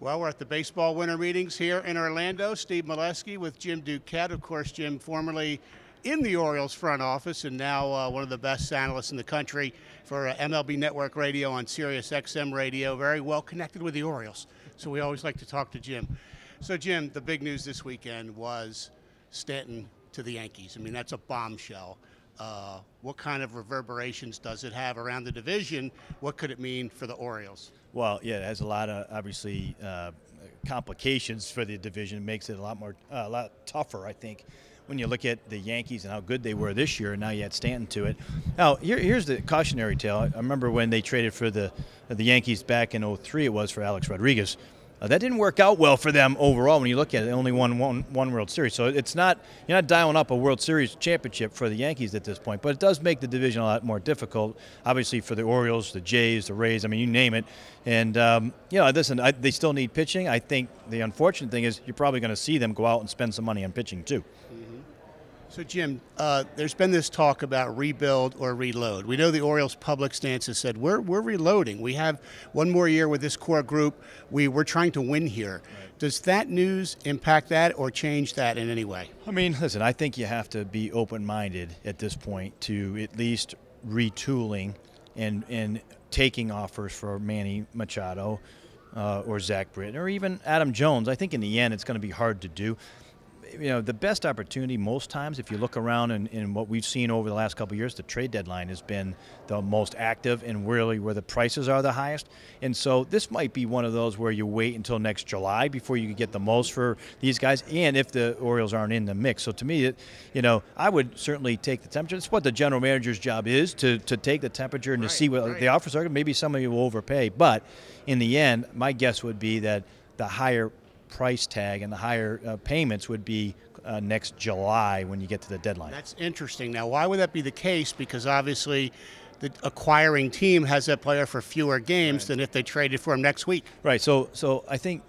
Well, we're at the baseball winter meetings here in Orlando. Steve Melewski with Jim Duquette. Of course, Jim, formerly in the Orioles front office and now one of the best analysts in the country for MLB Network Radio on Sirius XM Radio. Very well connected with the Orioles. So we always like to talk to Jim. So, Jim, the big news this weekend was Stanton to the Yankees. I mean, that's a bombshell. What kind of reverberations does it have around the division? What could it mean for the Orioles? Well, yeah, it has a lot of, obviously, complications for the division. It makes it a lot tougher, I think, when you look at the Yankees and how good they were this year, and now you add Stanton to it. Now, here's the cautionary tale. I remember when they traded for the Yankees back in 2003, it was for Alex Rodriguez. That didn't work out well for them overall when you look at it. They only won one World Series. So you're not dialing up a World Series championship for the Yankees at this point. But it does make the division a lot more difficult, obviously, for the Orioles, the Jays, the Rays. I mean, you name it. And, listen, they still need pitching. I think the unfortunate thing is you're probably going to see them go out and spend some money on pitching, too. So, Jim, there's been this talk about rebuild or reload. We know the Orioles' public stance has said, we're reloading. We have one more year with this core group. We're trying to win here. Right. Does that news impact that or change that in any way? I mean, listen, I think you have to be open-minded at this point to at least retooling and taking offers for Manny Machado or Zach Britton or even Adam Jones. I think in the end it's going to be hard to do. You know, the best opportunity most times, if you look around and what we've seen over the last couple of years, the trade deadline has been the most active and really where the prices are the highest. And so this might be one of those where you wait until next July before you can get the most for these guys, and if the Orioles aren't in the mix. So to me, I would certainly take the temperature. It's what the general manager's job is, to take the temperature and to see what the offers are. Maybe some of you will overpay. But in the end, my guess would be that the higher price tag and the higher payments would be next July when you get to the deadline. That's interesting. Now, why would that be the case? Because obviously the acquiring team has that player for fewer games than if they traded for him next week. Right. So I think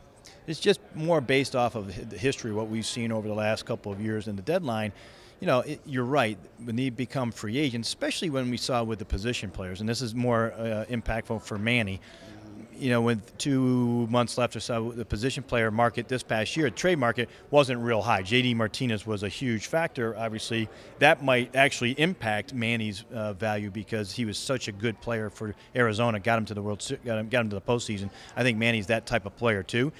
it's just more based off of the history, what we've seen over the last couple of years in the deadline. You know, you're right. When they become free agents, especially when we saw with the position players, and this is more impactful for Manny. You know, with 2 months left or so, the position player market this past year, the trade market wasn't real high. J.D. Martinez was a huge factor. Obviously, that might actually impact Manny's value because he was such a good player for Arizona, got him to the got him to the postseason. I think Manny's that type of player too.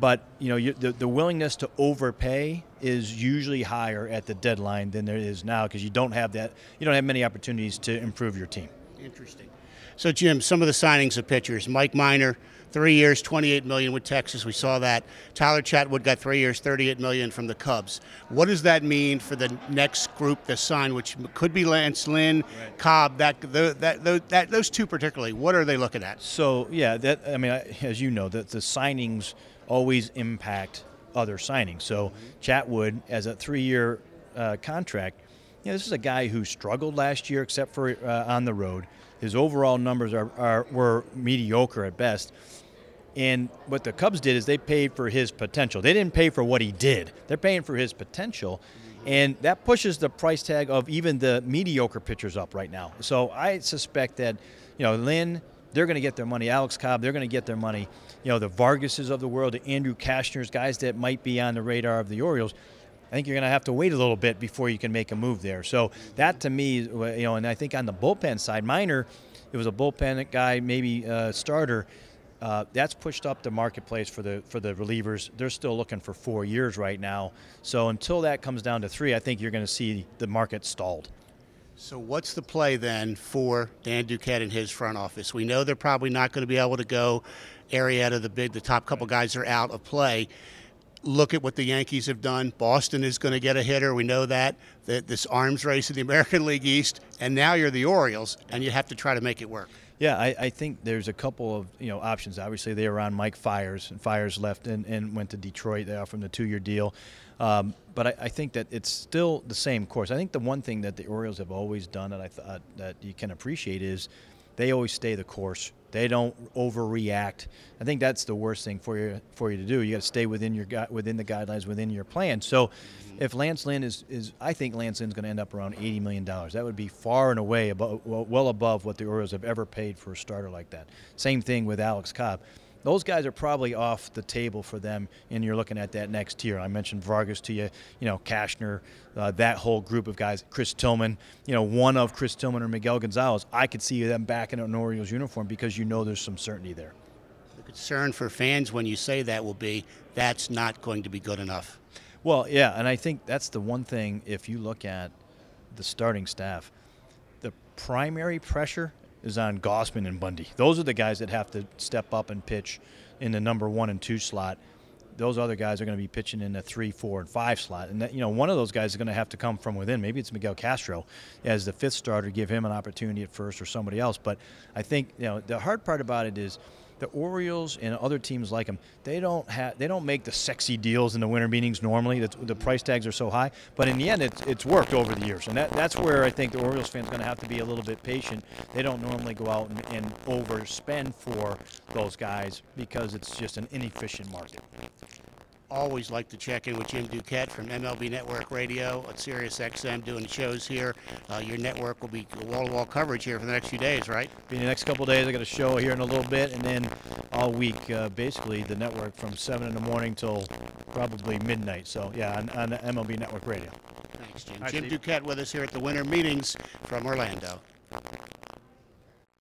But the willingness to overpay is usually higher at the deadline than there is now because you don't have many opportunities to improve your team. Interesting. So, Jim, some of the signings of pitchers. Mike Minor, 3 years, $28 million with Texas. We saw that. Tyler Chatwood got 3 years, $38 million from the Cubs. What does that mean for the next group to sign, which could be Lance Lynn, Cobb, those two particularly? What are they looking at? So, yeah, as you know, the signings always impact other signings. So, Chatwood, as a 3-year contract, this is a guy who struggled last year except for on the road. His overall numbers were mediocre at best. And what the Cubs did is they paid for his potential. They didn't pay for what he did. They're paying for his potential. And that pushes the price tag of even the mediocre pitchers up right now. So I suspect that, Lynn, they're going to get their money. Alex Cobb, they're going to get their money. The Vargases of the world, the Andrew Kashners, guys that might be on the radar of the Orioles. I think you're going to have to wait a little bit before you can make a move there. So that to me, and I think on the bullpen side, Minor, it was a bullpen guy, maybe starter. That's pushed up the marketplace for the relievers. They're still looking for 4 years right now. So until that comes down to 3, I think you're going to see the market stalled. So what's the play then for Dan Duquette and his front office? We know they're probably not going to be able to go Arrieta, the top couple guys are out of play. Look at what the Yankees have done. Boston is going to get a hitter. We know that this arms race in the American League East, and now you're the Orioles, and you have to try to make it work. Yeah, I think there's a couple of options. Obviously, they were on Mike Fiers, and Fiers left and went to Detroit. They offered him the 2-year deal. But I think that it's still the same course. I think the one thing that the Orioles have always done that I thought that you can appreciate is they always stay the course. They don't overreact. I think that's the worst thing for you to do. You got to stay within the guidelines, within your plan. So, if Lance Lynn I think Lance Lynn's going to end up around $80 million. That would be far and away well above what the Orioles have ever paid for a starter like that. Same thing with Alex Cobb. those guys are probably off the table for them, and you're looking at that next tier. I mentioned Vargas to you, Cashner, that whole group of guys, Chris Tillman, one of Chris Tillman or Miguel Gonzalez. I could see them back in an Orioles uniform because there's some certainty there. The concern for fans when you say that will be that's not going to be good enough. Well, yeah, and I think that's the one thing, if you look at the starting staff, the primary pressure is on Gausman and Bundy. Those are the guys that have to step up and pitch in the number 1 and 2 slot. Those other guys are going to be pitching in the 3, 4, and 5 slot. And, one of those guys is going to have to come from within. Maybe it's Miguel Castro as the 5th starter, give him an opportunity at first, or somebody else. But I think, the hard part about it is the Orioles and other teams like them, they don't make the sexy deals in the winter meetings normally. The price tags are so high. But in the end, it's worked over the years. And that's where I think the Orioles fans are going to have to be a little bit patient. They don't normally go out and overspend for those guys because it's just an inefficient market. Always like to check in with Jim Duquette from MLB Network Radio at Sirius XM doing shows here. Your network will be wall-to-wall coverage here for the next few days, right? In the next couple of days, I got a show here in a little bit, and then all week, basically the network from 7 in the morning till probably midnight. So, yeah, on MLB Network Radio. Thanks, Jim. All right, Jim Steve. Duquette with us here at the winter meetings from Orlando.